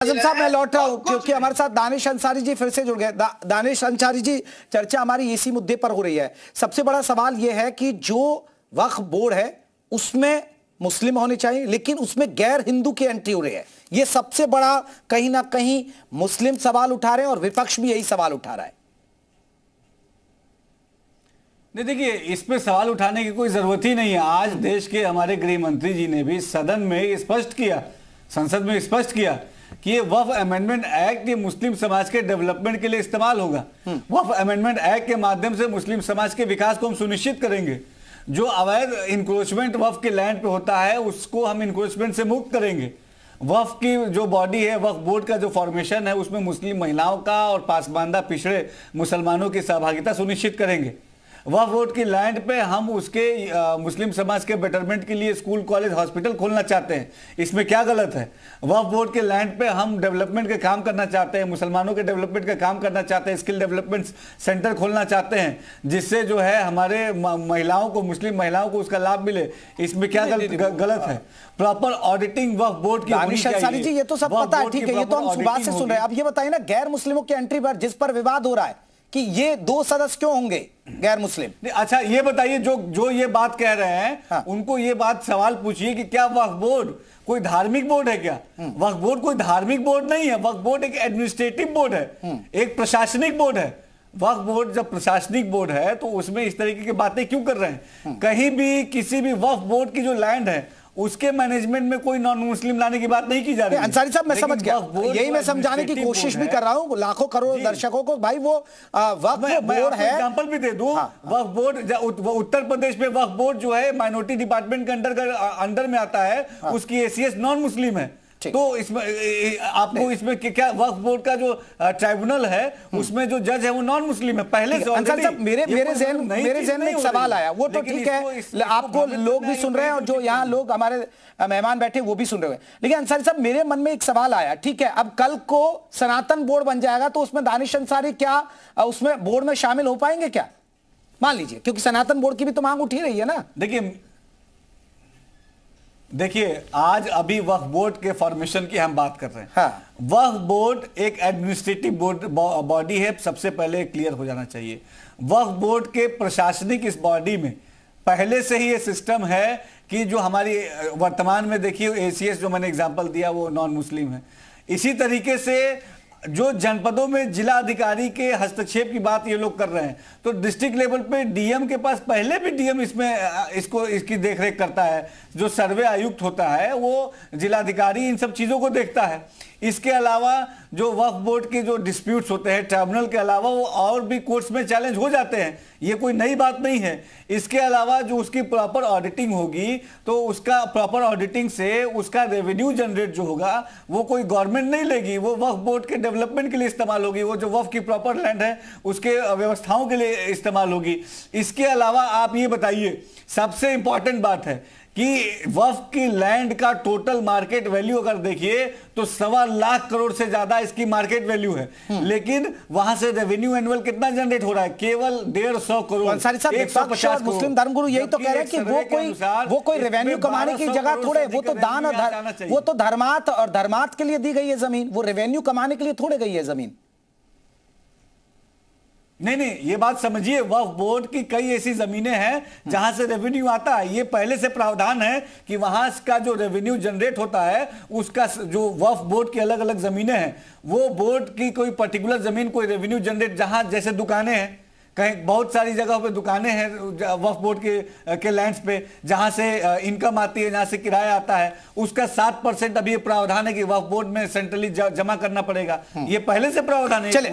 आजम साहब, मैं लौट रहा हूं क्योंकि हमारे साथ दानिश अंसारी जी फिर से जुड़ गए। दानिश अंसारी जी, चर्चा हमारी इसी मुद्दे पर हो रही है। सबसे बड़ा सवाल यह है कि जो वक्फ बोर्ड है उसमें मुस्लिम होने चाहिए, लेकिन उसमें गैर हिंदू की एंट्री हो रही है। यह सबसे बड़ा कहीं ना कहीं मुस्लिम सवाल उठा रहे हैं और विपक्ष भी यही सवाल उठा रहा है। नहीं, देखिए, इस पे सवाल उठाने की कोई जरूरत ही नहीं है। आज देश के हमारे गृह मंत्री जी ने भी सदन में स्पष्ट किया, संसद में स्पष्ट किया कि ये वक्फ अमेंडमेंट एक्ट ये मुस्लिम समाज के डेवलपमेंट के लिए इस्तेमाल होगा। वक्फ अमेंडमेंट एक्ट के माध्यम से मुस्लिम समाज के विकास को हम सुनिश्चित करेंगे। जो अवैध इंक्रोचमेंट वक्फ के लैंड पे होता है उसको हम इंक्रोचमेंट से मुक्त करेंगे। वक्फ की जो बॉडी है, वक्फ बोर्ड का जो फॉर्मेशन है, उसमें मुस्लिम महिलाओं का और पासमानदा पिछड़े मुसलमानों की सहभागिता सुनिश्चित करेंगे। वक्फ बोर्ड की लैंड पे हम उसके मुस्लिम समाज के बेटरमेंट के लिए स्कूल, कॉलेज, हॉस्पिटल खोलना चाहते हैं। इसमें क्या गलत है? वक्फ बोर्ड के लैंड पे हम डेवलपमेंट के काम करना चाहते हैं, मुसलमानों के डेवलपमेंट का काम करना चाहते हैं, स्किल डेवलपमेंट सेंटर खोलना चाहते हैं, जिससे जो है हमारे महिलाओं को, मुस्लिम महिलाओं को उसका लाभ मिले। इसमें क्या गलत है? प्रॉपर ऑडिटिंग वक्फ बोर्ड की होनी चाहिए। जी, ये तो सब पता है, ठीक है, ये तो हम सुबह से सुन रहे हैं। अब ये बताइए ना, गैर मुस्लिमों की एंट्री पर जिस पर विवाद हो रहा है कि ये 2 सदस्य क्यों होंगे गैर मुस्लिम? अच्छा, ये बताइए, जो ये बात कह रहे हैं, हाँ, उनको ये बात सवाल पूछिए कि क्या वक्फ बोर्ड कोई धार्मिक बोर्ड है क्या? वक्फ बोर्ड कोई धार्मिक बोर्ड नहीं है। वक्फ बोर्ड एक एडमिनिस्ट्रेटिव बोर्ड है, एक प्रशासनिक बोर्ड है। वक्फ बोर्ड जब प्रशासनिक बोर्ड है तो उसमें इस तरीके की बातें क्यों कर रहे हैं? कहीं भी किसी भी वक्फ बोर्ड की जो लैंड है उसके मैनेजमेंट में कोई नॉन मुस्लिम लाने की बात नहीं की जा रही है। अंसारी साहब, मैं समझ गया, यही मैं समझाने की कोशिश भी कर रहा हूं लाखों करोड़ दर्शकों को। भाई वो वक्फ बोर्ड है, एग्जांपल भी दे दूं। वक्फ बोर्ड उत्तर प्रदेश में वक्फ बोर्ड जो है माइनॉरिटी डिपार्टमेंट के अंडर में आता है, उसकी एसीएस नॉन मुस्लिम है। तो इसमें आपको इसमें क्या वक्फ बोर्ड का जो ट्राइब्यूनल है उसमें जो जज है वो नॉन मुस्लिम है पहले से। मेरे ज़हन में एक सवाल आया, वो तो ठीक है, आपको लोग भी सुन रहे हैं और जो यहाँ लोग हमारे मेहमान बैठे वो भी सुन रहे हैं। लेकिन अंसारी साहब, मेरे मन में एक सवाल आया, ठीक है, अब कल को सनातन बोर्ड बन जाएगा तो उसमें दानिश अंसारी क्या उसमें बोर्ड में शामिल हो पाएंगे क्या? मान लीजिए, क्योंकि सनातन बोर्ड की भी तो मांग उठी रही है ना। देखिए, आज अभी वक्फ बोर्ड के फॉर्मेशन की हम बात कर रहे हैं। हाँ। वक्फ बोर्ड एक एडमिनिस्ट्रेटिव बोर्ड बॉडी है, सबसे पहले क्लियर हो जाना चाहिए। वक्फ बोर्ड के प्रशासनिक इस बॉडी में पहले से ही ये सिस्टम है कि जो हमारी वर्तमान में देखिए एसीएस जो मैंने एग्जांपल दिया वो नॉन मुस्लिम है। इसी तरीके से जो जनपदों में जिला अधिकारी के हस्तक्षेप की बात ये लोग कर रहे हैं, तो डिस्ट्रिक्ट लेवल पे डीएम के पास पहले भी डीएम इसकी देखरेख करता है। जो सर्वे आयुक्त होता है वो जिलाधिकारी इन सब चीजों को देखता है। इसके अलावा जो वक्फ बोर्ड के जो डिस्प्यूट्स होते हैं ट्राइब्यूनल के अलावा वो और भी कोर्ट्स में चैलेंज हो जाते हैं, ये कोई नई बात नहीं है। इसके अलावा जो उसकी प्रॉपर ऑडिटिंग होगी तो उसका प्रॉपर ऑडिटिंग से उसका रेवेन्यू जनरेट जो होगा वो कोई गवर्नमेंट नहीं लेगी, वो वक्फ बोर्ड के डेवलपमेंट के लिए इस्तेमाल होगी। वो जो वक्फ की प्रॉपर लैंड है उसके व्यवस्थाओं के लिए इस्तेमाल होगी। इसके अलावा आप ये बताइए, सबसे इंपॉर्टेंट बात है कि वक्फ की लैंड का टोटल मार्केट वैल्यू अगर देखिए तो 1.25 लाख करोड़ से ज्यादा इसकी मार्केट वैल्यू है, लेकिन वहां से रेवेन्यू एनुअल कितना जनरेट हो रहा है? केवल 150 करोड़। 150 मुस्लिम धर्मगुरु यही तो कह रहे हैं कि वो कोई रेवेन्यू कमाने की जगह थोड़े, वो तो दान और वो तो धर्मार्थ के लिए दी गई है जमीन, वो रेवेन्यू कमाने के लिए थोड़े गई है जमीन। नहीं, ये बात समझिए, वक्फ बोर्ड की कई ऐसी जमीनें हैं जहां से रेवेन्यू आता है। ये पहले से प्रावधान है कि वहां का जो रेवेन्यू जनरेट होता है उसका जो वक्फ बोर्ड की अलग अलग जमीनें हैं, वो बोर्ड की कोई पर्टिकुलर जमीन कोई रेवेन्यू जनरेट, जहां जैसे दुकानें हैं, कहीं बहुत सारी जगहों पे दुकानें हैं वक्फ बोर्ड के लैंड्स पे जहां से इनकम आती है, जहां से किराया आता है, उसका 7% अभी प्रावधान है कि वक्फ बोर्ड में सेंट्रली जमा करना पड़ेगा। ये पहले से प्रावधान है। चले,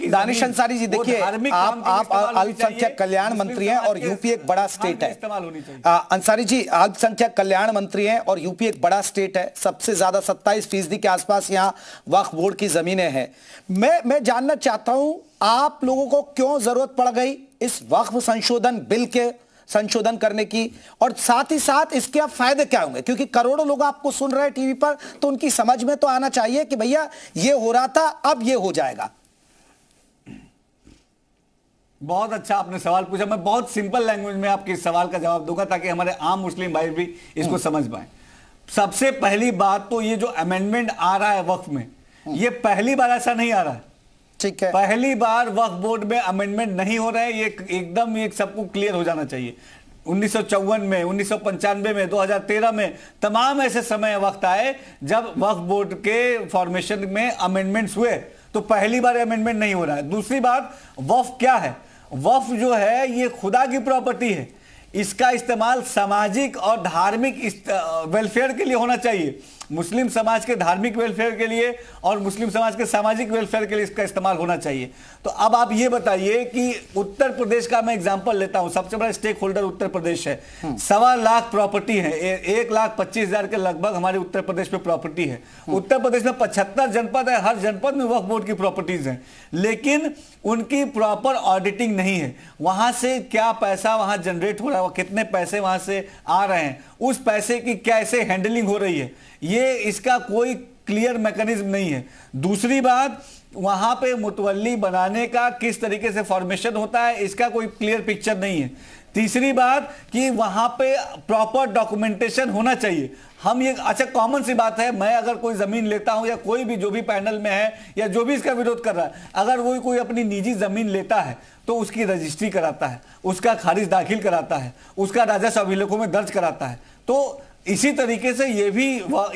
दानिश अंसारी जी, देखिए, आप अल्पसंख्यक कल्याण मंत्री हैं और यूपी एक बड़ा स्टेट है। अंसारी जी, अल्पसंख्यक कल्याण मंत्री हैं और यूपी एक बड़ा स्टेट है, सबसे ज्यादा 27% के आसपास यहाँ वक्फ बोर्ड की जमीनें हैं। मैं जानना चाहता हूं आप लोगों को क्यों जरूरत पड़ गई इस वक्फ संशोधन बिल के संशोधन करने की, और साथ ही साथ इसके अब फायदे क्या होंगे? क्योंकि करोड़ों लोग आपको सुन रहे हैं टीवी पर, तो उनकी समझ में तो आना चाहिए कि भैया ये हो रहा था, अब ये हो जाएगा। बहुत अच्छा आपने सवाल पूछा। मैं बहुत सिंपल लैंग्वेज में आपके सवाल का जवाब दूंगा ताकि हमारे आम मुस्लिम भाई भी इसको समझ पाए। सबसे पहली बात तो ये जो अमेंडमेंट आ रहा है वक्फ में, ये पहली बार ऐसा नहीं आ रहा है। ठीक है, पहली बार वक्फ बोर्ड में अमेंडमेंट नहीं हो रहे हैं, ये एकदम ये सबको क्लियर हो जाना चाहिए। 1954 में, 1995 में, 2013 में तमाम ऐसे समय वक्त आए जब वक्फ बोर्ड के फॉर्मेशन में अमेंडमेंट्स हुए, तो पहली बार अमेंडमेंट नहीं हो रहा है। दूसरी बात, वक्फ क्या है? वक्फ जो है ये खुदा की प्रॉपर्टी है, इसका इस्तेमाल सामाजिक और धार्मिक वेलफेयर के लिए होना चाहिए। मुस्लिम समाज के धार्मिक वेलफेयर के लिए और मुस्लिम समाज के सामाजिक वेलफेयर के लिए इसका इस्तेमाल होना चाहिए। तो अब आप ये बताइए कि उत्तर प्रदेश का मैं एग्जांपल लेता हूं, सबसे बड़ा स्टेक होल्डर उत्तर प्रदेश है। 1.25 लाख प्रॉपर्टी है, 1,25,000 के लगभग हमारे उत्तर प्रदेश में प्रॉपर्टी है। उत्तर प्रदेश में 75 जनपद है, हर जनपद में वक्फ बोर्ड की प्रॉपर्टीज हैं, लेकिन उनकी प्रॉपर ऑडिटिंग नहीं है। वहां से क्या पैसा वहां जनरेट हो रहा है, कितने पैसे वहां से आ रहे हैं, उस पैसे की कैसे हैंडलिंग हो रही है, ये इसका कोई क्लियर मैकेनिज्म नहीं है। दूसरी बात, वहां पे मुतवल्ली बनाने का किस तरीके से फॉर्मेशन होता है, इसका कोई क्लियर पिक्चर नहीं है। तीसरी बात कि वहां पे प्रॉपर डॉक्यूमेंटेशन होना चाहिए। हम ये अच्छा कॉमन सी बात है, मैं अगर कोई जमीन लेता हूं या कोई भी जो भी पैनल में है या जो भी इसका विरोध कर रहा है, अगर वो कोई अपनी निजी जमीन लेता है तो उसकी रजिस्ट्री कराता है, उसका खारिज दाखिल कराता है, उसका राजस्व अभिलेखों में दर्ज कराता है। तो इसी तरीके से ये भी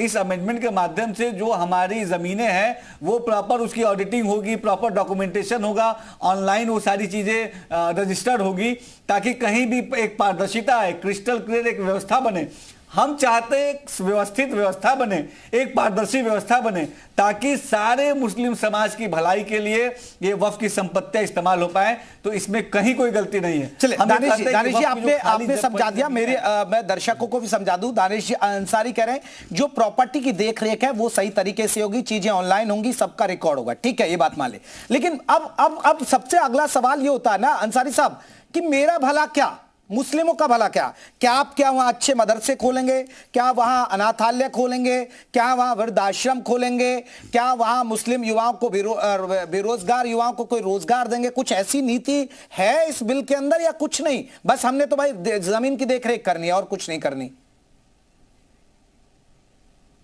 इस अमेंडमेंट के माध्यम से जो हमारी जमीनें हैं वो प्रॉपर उसकी ऑडिटिंग होगी, प्रॉपर डॉक्यूमेंटेशन होगा, ऑनलाइन वो सारी चीजें रजिस्टर्ड होगी, ताकि कहीं भी एक पारदर्शिता है, क्रिस्टल क्लियर एक व्यवस्था बने। हम चाहते हैं एक व्यवस्थित व्यवस्था बने, एक पारदर्शी व्यवस्था बने, ताकि सारे मुस्लिम समाज की भलाई के लिए ये वक्फ की संपत्तियां इस्तेमाल हो पाए। तो इसमें कहीं कोई गलती नहीं है। चलिए दानिश जी आपने समझा दिया, मैं दर्शकों को भी समझा दूं। दानिश जी अंसारी कह रहे हैं जो प्रॉपर्टी की देख रेख है वो सही तरीके से होगी, चीजें ऑनलाइन होंगी, सबका रिकॉर्ड होगा। ठीक है, ये बात मान ले, लेकिन अब सबसे अगला सवाल ये होता है ना अंसारी साहब कि मेरा भला क्या, मुस्लिमों का भला क्या? क्या आप वहां अच्छे मदरसे खोलेंगे? क्या वहां अनाथालय खोलेंगे? क्या वहां वृद्धाश्रम खोलेंगे? क्या वहां मुस्लिम युवाओं को बेरोजगार युवाओं को कोई रोजगार देंगे? कुछ ऐसी नीति है इस बिल के अंदर या कुछ नहीं, बस हमने तो भाई जमीन की देखरेख करनी है और कुछ नहीं करनी?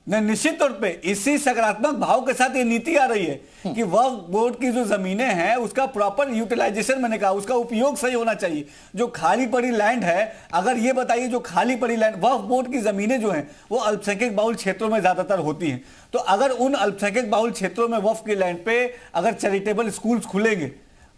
निश्चित तौर पे इसी सकारात्मक भाव के साथ ये नीति आ रही है कि वक्फ बोर्ड की जो जमीनें हैं उसका प्रॉपर यूटिलाइजेशन, मैंने कहा उसका उपयोग सही होना चाहिए। जो खाली पड़ी लैंड है, अगर ये बताइए जो खाली पड़ी लैंड, वक्फ बोर्ड की जमीनें जो हैं वो अल्पसंख्यक बहुल क्षेत्रों में ज्यादातर होती हैं, तो अगर उन अल्पसंख्यक बहुल क्षेत्रों में वक्फ की लैंड पे अगर चैरिटेबल स्कूल्स खुलेंगे,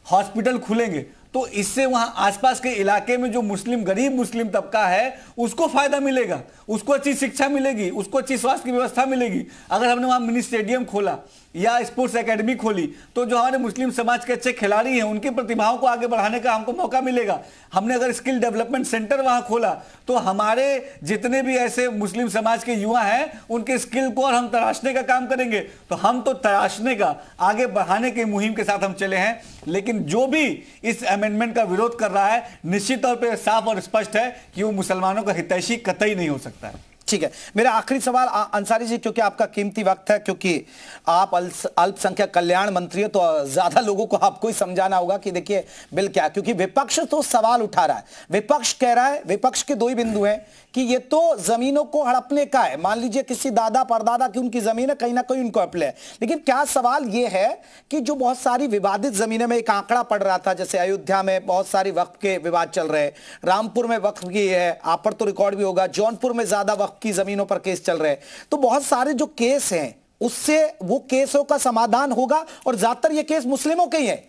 हॉस्पिटल खुलेंगे, तो इससे वहां आसपास के इलाके में जो मुस्लिम गरीब मुस्लिम तबका है उसको फायदा मिलेगा, उसको अच्छी शिक्षा मिलेगी, उसको अच्छी स्वास्थ्य की व्यवस्था मिलेगी। अगर हमने वहां मिनी स्टेडियम खोला या स्पोर्ट्स एकेडमी खोली तो जो हमारे मुस्लिम समाज के अच्छे खिलाड़ी हैं उनकी प्रतिभाओं को आगे बढ़ाने का हमको मौका मिलेगा। हमने अगर स्किल डेवलपमेंट सेंटर वहां खोला तो हमारे जितने भी ऐसे मुस्लिम समाज के युवा हैं उनके स्किल को और हम तराशने का काम करेंगे। तो हम तो तराशने का, आगे बढ़ाने की मुहिम के साथ हम चले हैं, लेकिन जो भी इस अमेंडमेंट का विरोध कर रहा है निश्चित तौर पर साफ और स्पष्ट है कि वो मुसलमानों का हितैषी कतई नहीं हो सकता है। ठीक है, मेरा आखिरी सवाल अंसारी जी, क्योंकि आपका कीमती वक्त है, क्योंकि आप अल्पसंख्यक कल्याण मंत्री हो तो ज्यादा लोगों को आपको ही समझाना होगा कि देखिए बिल क्या, क्योंकि विपक्ष तो सवाल उठा रहा है। विपक्ष कह रहा है, विपक्ष के दो ही बिंदु हैं कि ये तो जमीनों को हड़पने का है, मान लीजिए किसी दादा परदादा की उनकी जमीन है, कहीं ना कहीं उनको हड़पले है। लेकिन क्या सवाल ये है कि जो बहुत सारी विवादित जमीनें में एक आंकड़ा पड़ रहा था, जैसे अयोध्या में बहुत सारी वक्फ के विवाद चल रहे हैं, रामपुर में वक्फ की है, आप पर तो रिकॉर्ड भी होगा, जौनपुर में ज्यादा वक्फ की जमीनों पर केस चल रहे हैं, तो बहुत सारे जो केस हैं उससे वो केसों का समाधान होगा और ज्यादातर ये केस मुस्लिमों के ही हैं।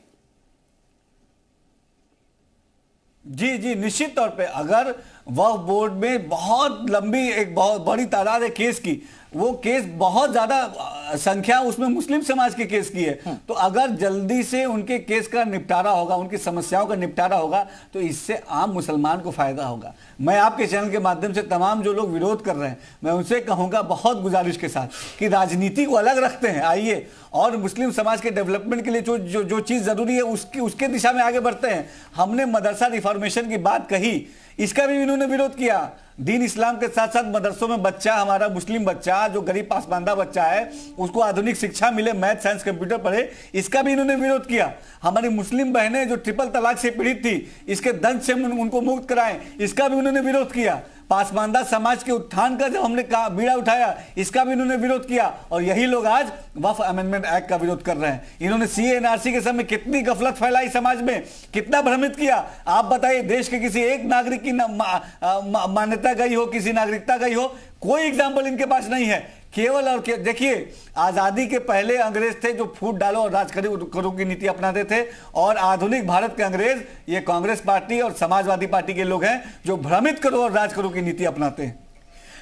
जी जी, निश्चित तौर पे अगर वक्फ बोर्ड में बहुत लंबी एक बहुत बड़ी तादाद है केस की, वो केस बहुत ज्यादा संख्या उसमें मुस्लिम समाज के केस की है, तो अगर जल्दी से उनके केस का निपटारा होगा, उनकी समस्याओं का निपटारा होगा, तो इससे आम मुसलमान को फायदा होगा। मैं आपके चैनल के माध्यम से तमाम जो लोग विरोध कर रहे हैं मैं उनसे कहूंगा बहुत गुजारिश के साथ कि राजनीति को अलग रखते हैं, आइए और मुस्लिम समाज के डेवलपमेंट के लिए जो चीज जरूरी है उसके दिशा में आगे बढ़ते हैं। हमने मदरसा रिफॉर्मेशन की बात कही, इसका भी इन्होंने विरोध किया। दीन इस्लाम के साथ साथ मदरसों में बच्चा, हमारा मुस्लिम बच्चा जो गरीब पासमानदा बच्चा है उसको आधुनिक शिक्षा मिले, मैथ साइंस कंप्यूटर पढ़े, इसका भी इन्होंने विरोध किया। हमारी मुस्लिम बहनें जो ट्रिपल तलाक से पीड़ित थी इसके दंड से उनको मुक्त कराएं, इसका भी उन्होंने विरोध किया। पासमानदा समाज के उत्थान का जब हमने बीड़ा उठाया, इसका भी इन्होंने विरोध किया, और यही लोग आज वक्फ अमेंडमेंट एक्ट का विरोध कर रहे हैं। इन्होंने सीए एनआरसी के समय कितनी गफलत फैलाई समाज में, कितना भ्रमित किया। आप बताइए, देश के किसी एक नागरिक की मान्यता गई हो, किसी नागरिकता गई हो, कोई एग्जाम्पल इनके पास नहीं है। केवल और देखिए, आजादी के पहले अंग्रेज थे जो फूट डालो और राज करो की नीति अपनाते थे, और आधुनिक भारत के अंग्रेज ये कांग्रेस पार्टी और समाजवादी पार्टी के लोग हैं जो भ्रमित करो और राज करो की नीति अपनाते हैं।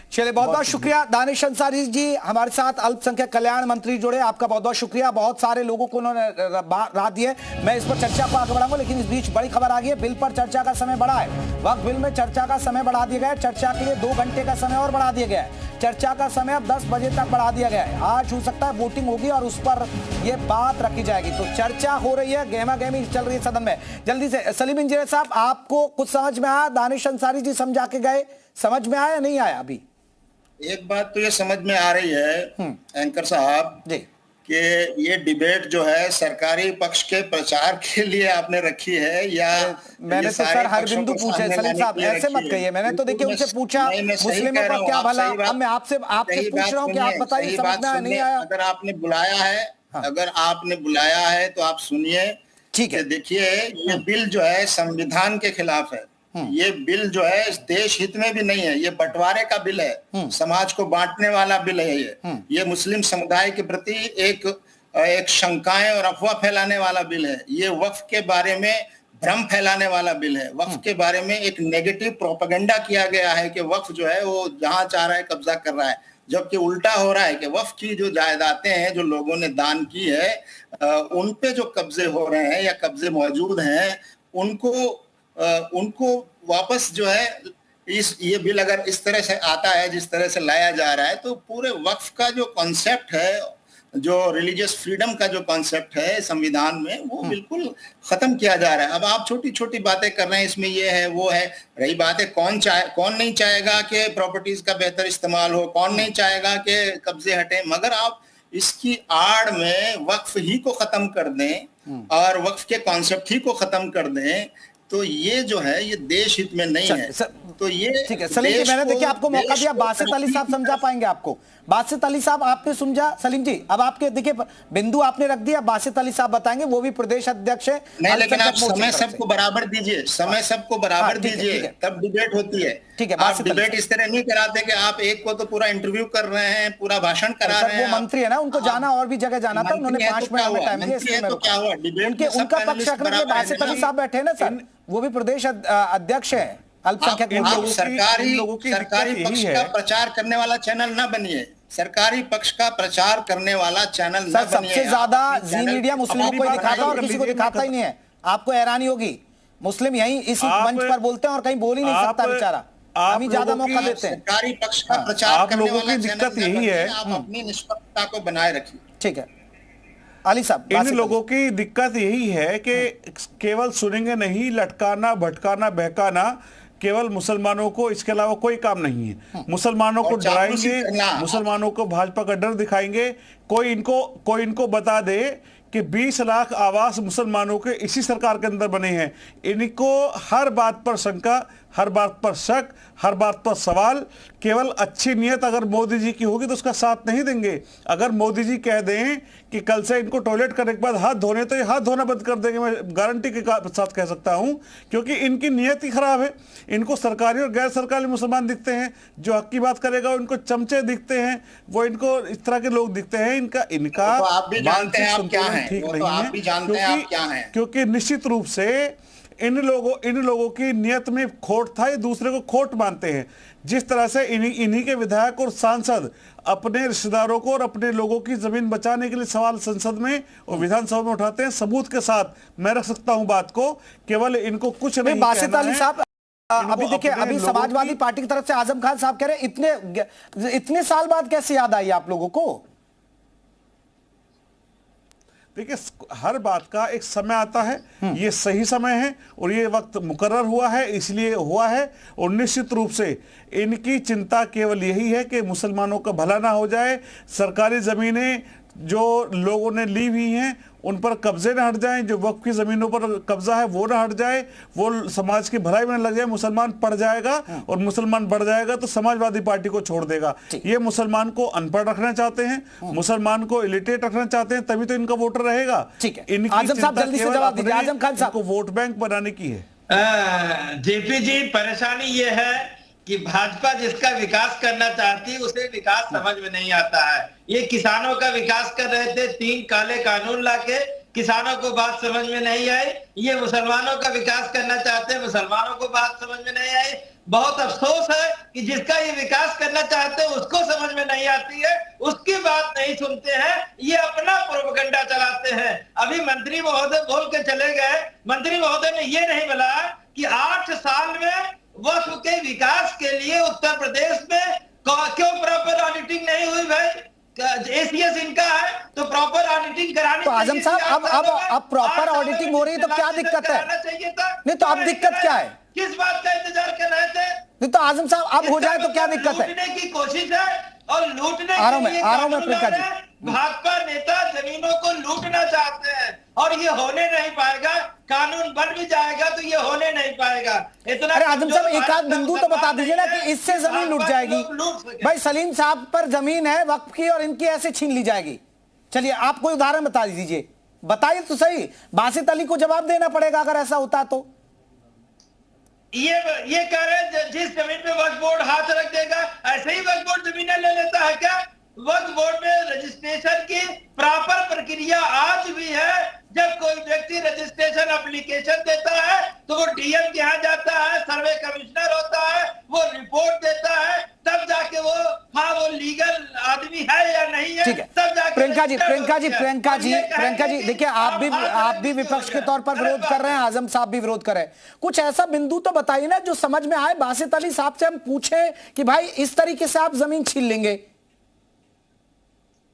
चलिए, बहुत बहुत शुक्रिया दानिश अंसारी जी, हमारे साथ अल्पसंख्यक कल्याण मंत्री जुड़े, आपका बहुत बहुत शुक्रिया। बहुत सारे लोगों को उन्होंने राह दी है, मैं इस पर चर्चा को आगे बढ़ाऊंगा, लेकिन इस बीच बड़ी खबर आ गई है, बिल पर चर्चा का समय बढ़ा है। वक्त बिल में चर्चा का समय बढ़ा दिया गया है, चर्चा के लिए 2 घंटे का समय और बढ़ा दिया गया है। चर्चा का समय अब 10 बजे तक बढ़ा दिया गया है। आज हो सकता है वोटिंग होगी और उस पर यह बात रखी जाएगी। तो चर्चा हो रही है, गहमा गहमी चल रही है सदन में। जल्दी से सलीम इंजीनियर साहब, आपको कुछ समझ में आया? दानिश अंसारी जी समझा के गए, समझ में आया या नहीं आया? अभी एक बात तो ये समझ में आ रही है एंकर साहब जी, कि ये डिबेट जो है सरकारी पक्ष के प्रचार के लिए आपने रखी है, या मैंने तो सर हर बिंदु पूछे सलीम साहब, ऐसे मत कहिए। मैंने तो देखिए उनसे पूछा मुस्लिमों का क्या भला, अब मैं आपसे पूछ रहा हूँ कि आप बताइए समझ में नहीं आया? अगर आपने बुलाया है, अगर आपने बुलाया है तो आप सुनिए। ठीक है, देखिए, ये बिल जो है संविधान के खिलाफ है। ये बिल जो है इस देश हित में भी नहीं है, ये बंटवारे का बिल है, समाज को बांटने वाला बिल है। ये मुस्लिम समुदाय के प्रति एक शंकाएं और अफवाह फैलाने वाला बिल है। ये वक्फ के बारे में भ्रम फैलाने वाला बिल है। वक्फ के बारे में एक नेगेटिव प्रोपेगेंडा किया गया है कि वक्फ जो है वो जहां चाह रहा है कब्जा कर रहा है, जबकि उल्टा हो रहा है कि वक्फ की जो जायदादें हैं जो लोगों ने दान की है, उन पे जो कब्जे हो रहे हैं या कब्जे मौजूद हैं, उनको वापस जो है ये बिल अगर इस तरह से आता है, जिस तरह से लाया जा रहा है, तो पूरे वक्फ का जो कॉन्सेप्ट है, जो रिलीजियस फ्रीडम का जो कॉन्सेप्ट है संविधान में, वो बिल्कुल खत्म किया जा रहा है। अब आप छोटी छोटी बातें कर रहे हैं, इसमें ये है वो है। रही बात है कौन नहीं चाहेगा कि प्रॉपर्टीज का बेहतर इस्तेमाल हो, कौन नहीं चाहेगा कि कब्जे हटे, मगर आप इसकी आड़ में वक्फ ही को खत्म कर दें और वक्फ के कॉन्सेप्ट ही को खत्म कर दें, तो ये जो है ये देश हित में नहीं है। तो ये ठीक है सलीम जी, मैंने देखिए आपको मौका दिया, बासित अली साहब समझा पाएंगे आपको। बासित अली साहब आपने समझा? सलीम जी अब आपके देखिए बिंदु आपने रख दिया, बासित अली साहब बताएंगे, वो भी प्रदेश अध्यक्ष है। नहीं, लेकिन आप समय सबको बराबर दीजिए, समय सबको बराबर दीजिए, तब डिबेट होती है। ठीक है, आप डिबेट इस तरह नहीं कराते कि आप एक को तो पूरा इंटरव्यू कर रहे हैं, पूरा भाषण करा रहे हैं। वो मंत्री है ना, उनको जाना और भी जगह जाना था, उन्होंने 5 मिनट में टाइम दिया। उनका पक्ष रखने के लिए बासित अली साहब बैठे ना सर, वो भी प्रदेश अध्यक्ष है अल्पसंख्यक लोगों। सरकारी पक्ष का प्रचार करने वाला चैनल ना बनिए, सरकारी पक्ष का प्रचार करने वाला चैनल ना बनिए। सबसे ज्यादा जी मीडिया मुस्लिमों को दिखाता और किसी को दिखाता ही नहीं है। आपको हैरानी होगी, मुस्लिम यही इस मंच पर बोलते हैं और कहीं बोल ही नहीं सकता बेचारा, हम ही ज्यादा मौका देते हैं। सरकारी पक्ष का प्रचार करने वाला दिक्कत यही है, आप अपनी निष्पक्षता को बनाए रखिए। ठीक है अली साहब, इन लोगों की दिक्कत यही है कि केवल सुनेंगे नहीं, लटकाना, भटकाना, बहकाना, केवल मुसलमानों को, इसके अलावा कोई काम नहीं है। मुसलमानों को डराएंगे, मुसलमानों को भाजपा का डर दिखाएंगे। कोई इनको बता दे कि 20 लाख आवास मुसलमानों के इसी सरकार के अंदर बने हैं। इनको हर बात पर शंका, हर बात पर शक, हर बात पर सवाल। केवल अच्छी नियत अगर मोदी जी की होगी तो उसका साथ नहीं देंगे। अगर मोदी जी कह दें कि कल से इनको टॉयलेट करने के बाद हाथ धोने, तो ये हाथ धोना बंद कर देंगे, मैं गारंटी के साथ कह सकता हूं, क्योंकि इनकी नियत ही खराब है। इनको सरकारी और गैर सरकारी मुसलमान दिखते हैं, जो हक की बात करेगा इनको चमचे दिखते हैं, वो इनको इस तरह के लोग दिखते हैं। इनका मानसिक संतुलन ठीक नहीं है, क्योंकि निश्चित रूप से इन लोगों की नियत में खोट था, ये दूसरे को खोट मानते हैं। जिस तरह से इन्हीं के विधायक और सांसद अपने रिश्तेदारों को और अपने लोगों की जमीन बचाने के लिए सवाल संसद में और विधानसभा में उठाते हैं, सबूत के साथ मैं रख सकता हूं बात को, केवल इनको कुछ नहीं बासित अली साहब अभी देखिए, अभी समाजवादी पार्टी की तरफ से आजम खान साहब कह रहे हैं इतने साल बाद कैसे याद आई आप लोगों को? देखिए, हर बात का एक समय आता है, ये सही समय है और ये वक्त मुकर्रर हुआ है, इसलिए हुआ है। और निश्चित रूप से इनकी चिंता केवल यही है कि मुसलमानों का भला ना हो जाए, सरकारी जमीनें जो लोगों ने ली हुई हैं उन पर कब्जे न हट जाएं, जो वक्फ की जमीनों पर कब्जा है वो ना हट जाए, वो समाज की भलाई में लग जाए। मुसलमान पढ़ जाएगा और मुसलमान बढ़ जाएगा तो समाजवादी पार्टी को छोड़ देगा। ये मुसलमान को अनपढ़ रखना चाहते हैं, मुसलमान को इलिटरेट रखना चाहते हैं, तभी तो इनका वोटर रहेगा। ठीक है, इनकी आजम साहब जल्दी से जवाब दीजिए। आजम खान साहब को वोट बैंक बनाने की है। जेपी जी, परेशानी ये है कि भाजपा जिसका विकास करना चाहती है उसे विकास समझ में नहीं आता है। ये किसानों का विकास कर रहे थे, 3 काले कानून लाके, किसानों को बात समझ में नहीं आई। ये मुसलमानों का विकास करना चाहते हैं, मुसलमानों को बात समझ में नहीं आई। बहुत अफसोस है कि जिसका ये विकास करना चाहते हैं उसको समझ में नहीं आती है, उसकी बात नहीं सुनते हैं, ये अपना प्रोपेगेंडा चलाते हैं। अभी मंत्री महोदय बोल के चले गए, मंत्री महोदय ने ये नहीं बोला कि 8 साल में वक्फ के विकास के लिए उत्तर प्रदेश में क्यों प्रॉपर ऑडिटिंग नहीं हुई भाई? एसीएस इनका है तो प्रॉपर ऑडिटिंग करानी तो आजम साहब अब प्रॉपर ऑडिटिंग हो रही है तो क्या दिक्कत है? नहीं तो अब दिक्कत क्या है? किस बात का इंतजार कर रहे थे? नहीं तो आजम साहब अब हो जाए तो क्या दिक्कत है? लूटने की कोशिश है और लूटने आ रहा हूं मैं प्रियंका जी। भाजपा नेता जमीनों को लूटना चाहते हैं और ये होने नहीं पाएगा। कानून बन भी जाएगा तो ये होने नहीं पाएगा। इतना अरे आजम साहब एक आध बिंदु तो बता दीजिए ना कि इससे जमीन लूट जाएगी। भाई सलीम साहब पर जमीन है वक्फ की और इनकी ऐसे छीन ली जाएगी। चलिए आप कोई उदाहरण बता दीजिए, बताइए तो सही। बासित अली को जवाब देना पड़ेगा अगर ऐसा होता तो। ये कह रहे हैं जिस जमीन पे वक्फ बोर्ड हाथ रख देगा ऐसे ही वक्फ बोर्ड जमीनें ले लेता है क्या? वक्फ बोर्ड में रजिस्ट्रेशन की प्रॉपर प्रक्रिया आज भी है। जब कोई व्यक्ति रजिस्ट्रेशन एप्लीकेशन देता है तो वो डीएम के यहाँ जाता है, सर्वे कमिश्नर होता है, वो रिपोर्ट देता है, तब जाके वो वो लीगल आदमी है या नहीं है, तब जाके। प्रियंका जी देखिए आप भी विपक्ष के तौर पर विरोध कर रहे हैं, आजम साहब भी विरोध कर रहे हैं। कुछ ऐसा बिंदु तो बताइए ना जो समझ में आए। बासित अली साहब से हम पूछे कि भाई इस तरीके से आप जमीन छीन लेंगे।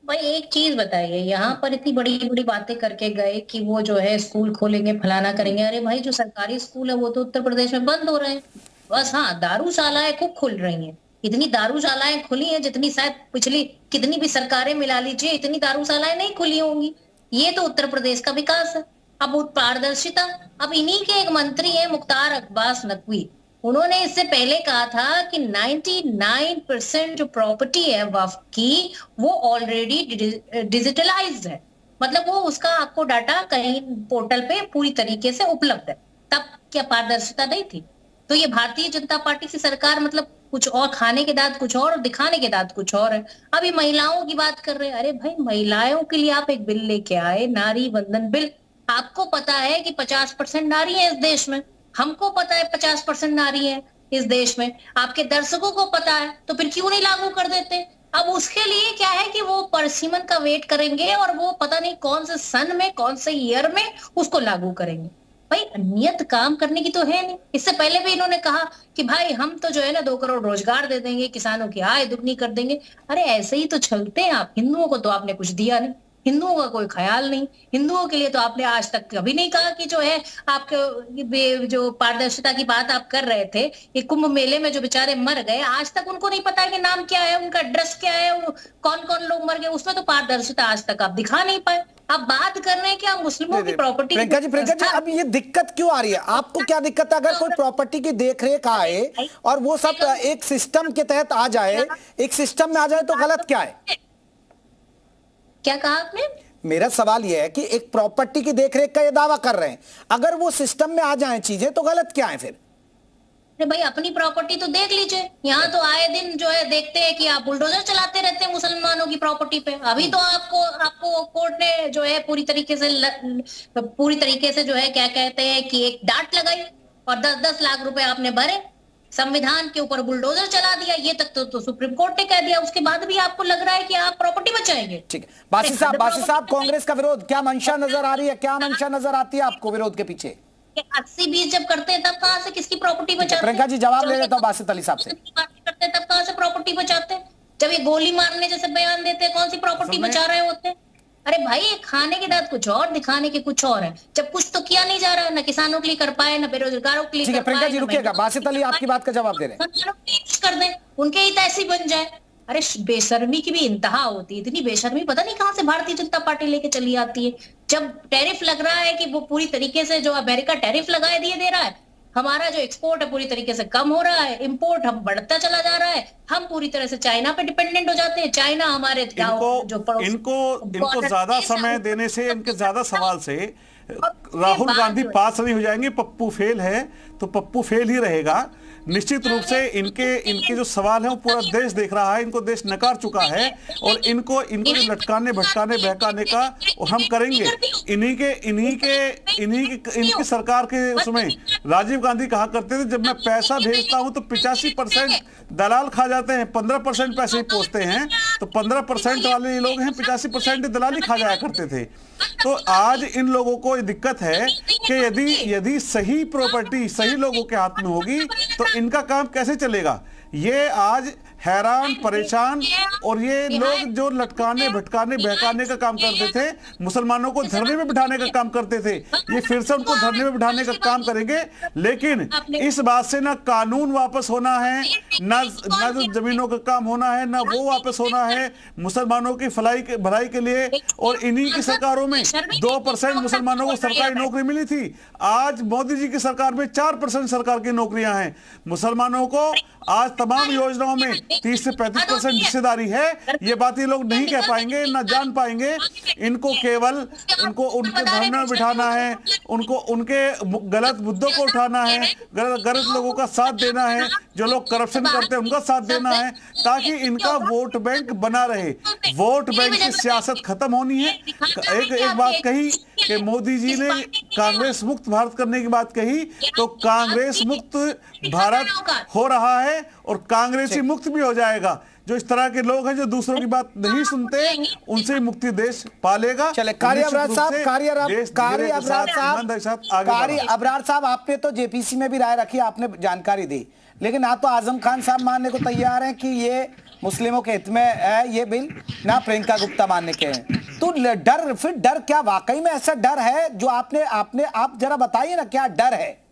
भाई एक चीज बताइए, यहाँ पर इतनी बड़ी बड़ी बातें करके गए कि वो जो है स्कूल खोलेंगे, फलाना करेंगे। अरे भाई जो सरकारी स्कूल है वो तो उत्तर प्रदेश में बंद हो रहे हैं। बस हाँ, दारूशालाएं खूब खुल रही हैं। इतनी दारूशालाएं खुली हैं जितनी शायद पिछली कितनी भी सरकारें मिला लीजिए, इतनी दारूशालाएं नहीं खुली होंगी। ये तो उत्तर प्रदेश का विकास है। अब पारदर्शिता, अब इन्हीं के एक मंत्री है मुख्तार अब्बास नकवी, उन्होंने इससे पहले कहा था कि 99% जो प्रॉपर्टी है वक्फ की वो ऑलरेडी डिजिटलाइज्ड है। मतलब वो उसका आपको डाटा कहीं पोर्टल पे पूरी तरीके से उपलब्ध है। तब क्या पारदर्शिता नहीं थी? तो ये भारतीय जनता पार्टी की सरकार मतलब कुछ और, खाने के दांत कुछ और दिखाने के दांत कुछ और है। अभी महिलाओं की बात कर रहे हैं। अरे भाई महिलाओं के लिए आप एक बिल लेके आए, नारी वंदन बिल। आपको पता है कि 50% नारी है इस देश में, हमको पता है 50% नारी है इस देश में, आपके दर्शकों को पता है, तो फिर क्यों नहीं लागू कर देते? अब उसके लिए क्या है कि वो परसिमन का वेट करेंगे और वो पता नहीं कौन से सन में, कौन से ईयर में उसको लागू करेंगे। भाई नियत काम करने की तो है नहीं। इससे पहले भी इन्होंने कहा कि भाई हम तो जो है ना 2 करोड़ रोजगार दे देंगे, किसानों की आय दुगनी कर देंगे। अरे ऐसे ही तो चलते हैं आप। हिंदुओं को तो आपने कुछ दिया नहीं, हिंदुओं का कोई ख्याल नहीं। हिंदुओं के लिए तो आपने आज तक कभी नहीं कहा कि जो है आपके जो पारदर्शिता की बात आप कर रहे थे, ये कुंभ मेले में जो बेचारे मर गए, आज तक उनको नहीं पता है कि नाम क्या है, उनका एड्रेस क्या है, कौन कौन लोग मर गए, उसमें तो पारदर्शिता आज तक आप दिखा नहीं पाए। आप बात कर रहे हैं कि आप मुस्लिमों की प्रॉपर्टी। प्रियंका जी अब ये दिक्कत क्यों आ रही है? आपको क्या दिक्कत है अगर कोई प्रॉपर्टी की देखरेख आए और वो सब एक सिस्टम के तहत आ जाए, एक सिस्टम में आ जाए, तो गलत क्या है? क्या कहा आपने? मेरा सवाल यह है कि एक प्रॉपर्टी की देखरेख का ये दावा कर रहे हैं, अगर वो सिस्टम में आ जाए चीजें तो गलत क्या है फिर? अरे भाई अपनी प्रॉपर्टी तो देख लीजिए। यहाँ तो आए दिन जो है देखते हैं कि आप बुलडोजर चलाते रहते हैं मुसलमानों की प्रॉपर्टी पे। अभी तो आपको कोर्ट ने जो है पूरी तरीके से जो है क्या कहते हैं कि एक डांट लगाई और 10-10 लाख रुपए आपने भरे, संविधान के ऊपर बुलडोजर चला दिया। ये तक तो सुप्रीम कोर्ट ने कह दिया, उसके बाद भी आपको लग रहा है कि आप प्रॉपर्टी बचाएंगे। ठीक है बासी साहब कांग्रेस का विरोध क्या मंशा नजर आ रही है? क्या मंशा नजर आती है आपको विरोध के पीछे? 80-20 जब करते हैं तब कहां से किसकी प्रॉपर्टी बचाते हैं? प्रियंका जी जवाब ले लेता हूं बासित अली साहब से। करते तब कहां से प्रॉपर्टी बचाते हैं? जब ये गोली मारने जैसे बयान देते हैं, कौन सी प्रॉपर्टी बचा रहे होते हैं? अरे भाई खाने के दांत कुछ और, दिखाने के कुछ और है। जब कुछ तो किया नहीं जा रहा, ना किसानों के लिए कर पाए, ना बेरोजगारों के लिए कर पाए। प्रियंका जी रुकिएगा, बासित अली आपकी बात का जवाब दे रहे हैं। कर दें, उनके ही तहसील बन जाए। अरे बेशर्मी की भी इंतहा होती है, इतनी बेशर्मी पता नहीं कहां से भारतीय जनता पार्टी लेके चली आती है। जब टैरिफ लग रहा है कि वो पूरी तरीके से, जो अमेरिका टैरिफ लगाए दिए दे रहा है, हमारा जो एक्सपोर्ट है पूरी तरीके से कम हो रहा है, इंपोर्ट हम बढ़ता चला जा रहा है, हम पूरी तरह से चाइना पे डिपेंडेंट हो जाते हैं। चाइना हमारे इनको ज्यादा समय देने से, इनके ज्यादा सवाल से राहुल गांधी पास नहीं हो जाएंगे। पप्पू फेल है तो पप्पू फेल ही रहेगा निश्चित रूप से। इनके जो सवाल है वो पूरा देश देख रहा है, इनको देश नकार चुका है, और इनको जो लटकाने भटकाने बहकाने का वो हम करेंगे। इनकी सरकार के उसमें राजीव गांधी कहा करते थे, जब मैं पैसा भेजता हूं तो 85% दलाल खा जाते हैं, 15% पैसे ही पहुंचते हैं, तो 15% वाले लोग हैं, 85% दलाली खा जाया करते थे। तो आज इन लोगों को दिक्कत है कि यदि सही प्रॉपर्टी सही लोगों के हाथ में होगी तो इनका काम कैसे चलेगा। ये आज हैरान परेशान, और ये लोग जो लटकाने भटकाने बहकाने का काम करते थे, मुसलमानों को धरने में बिठाने का काम करते थे, ये फिर से उनको धरने में बिठाने का काम करेंगे। लेकिन इस बात से ना कानून वापस होना है, ना जो जमीनों का काम होना है, ना वो वापस होना है मुसलमानों की भलाई के लिए। और इन्हीं की सरकारों में 2% मुसलमानों को सरकारी नौकरी मिली थी, आज मोदी जी की सरकार में 4% सरकार की नौकरियां हैं। मुसलमानों को आज तमाम योजनाओं में 30 से 35% हिस्सेदारी है। ये बात ये लोग नहीं कह पाएंगे, ना जान पाएंगे। इनको केवल उनके धरने में बिठाना है, उनको उनके गलत मुद्दों को उठाना है, गलत लोगों का साथ देना है, जो लोग करप्शन करते हैं उनका साथ देना है, ताकि इनका वोट बैंक बना रहे। वोट बैंक की सियासत खत्म होनी है। एक बात कही कि मोदी जी ने कांग्रेस मुक्त भारत करने की बात कही, तो कांग्रेस मुक्त भारत हो रहा है और कांग्रेसी मुक्त भी हो जाएगा। जो इस तरह के लोग हैं जो दूसरों की बात नहीं सुनते, उनसे मुक्ति देश पालेगा। चले कारी अबरार साहब, आपने तो जेपीसी में भी राय रखी, आपने जानकारी दी, लेकिन आप तो आजम खान साहब मानने को तैयार हैं कि ये मुस्लिमों के हित में है ये बिल, ना प्रियंका गुप्ता मानने के हैं। तो डर क्या वाकई में ऐसा डर है जो आप जरा बताइए ना, क्या डर है?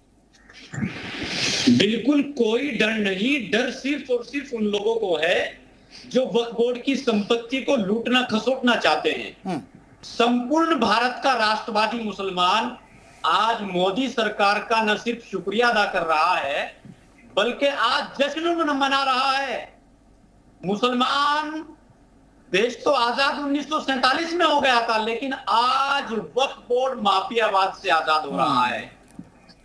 बिल्कुल कोई डर नहीं। डर सिर्फ और सिर्फ उन लोगों को है जो वक्फ बोर्ड की संपत्ति को लूटना खसोटना चाहते हैं। संपूर्ण भारत का राष्ट्रवादी मुसलमान आज मोदी सरकार का न सिर्फ शुक्रिया अदा कर रहा है, बल्कि आज जश्न मना रहा है। मुसलमान देश तो आजाद 1947 में हो गया था, लेकिन आज वक्फ बोर्ड माफियावाद से आजाद हो रहा है,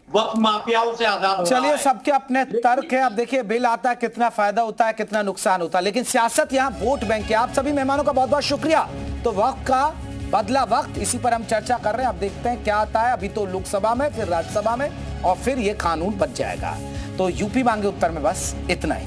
वक्फ माफियाओं से आजाद हो रहा है। चलिए, सबके अपने तर्क है। अब देखिए बिल आता है, कितना फायदा होता है, कितना नुकसान होता है, लेकिन सियासत यहाँ वोट बैंक है। आप सभी मेहमानों का बहुत बहुत शुक्रिया। तो वक्त का बदला वक्त, इसी पर हम चर्चा कर रहे हैं। अब देखते हैं क्या आता है। अभी तो लोकसभा में, फिर राज्यसभा में, और फिर ये कानून बच जाएगा। तो यूपी मांगे उत्तर में बस इतना ही।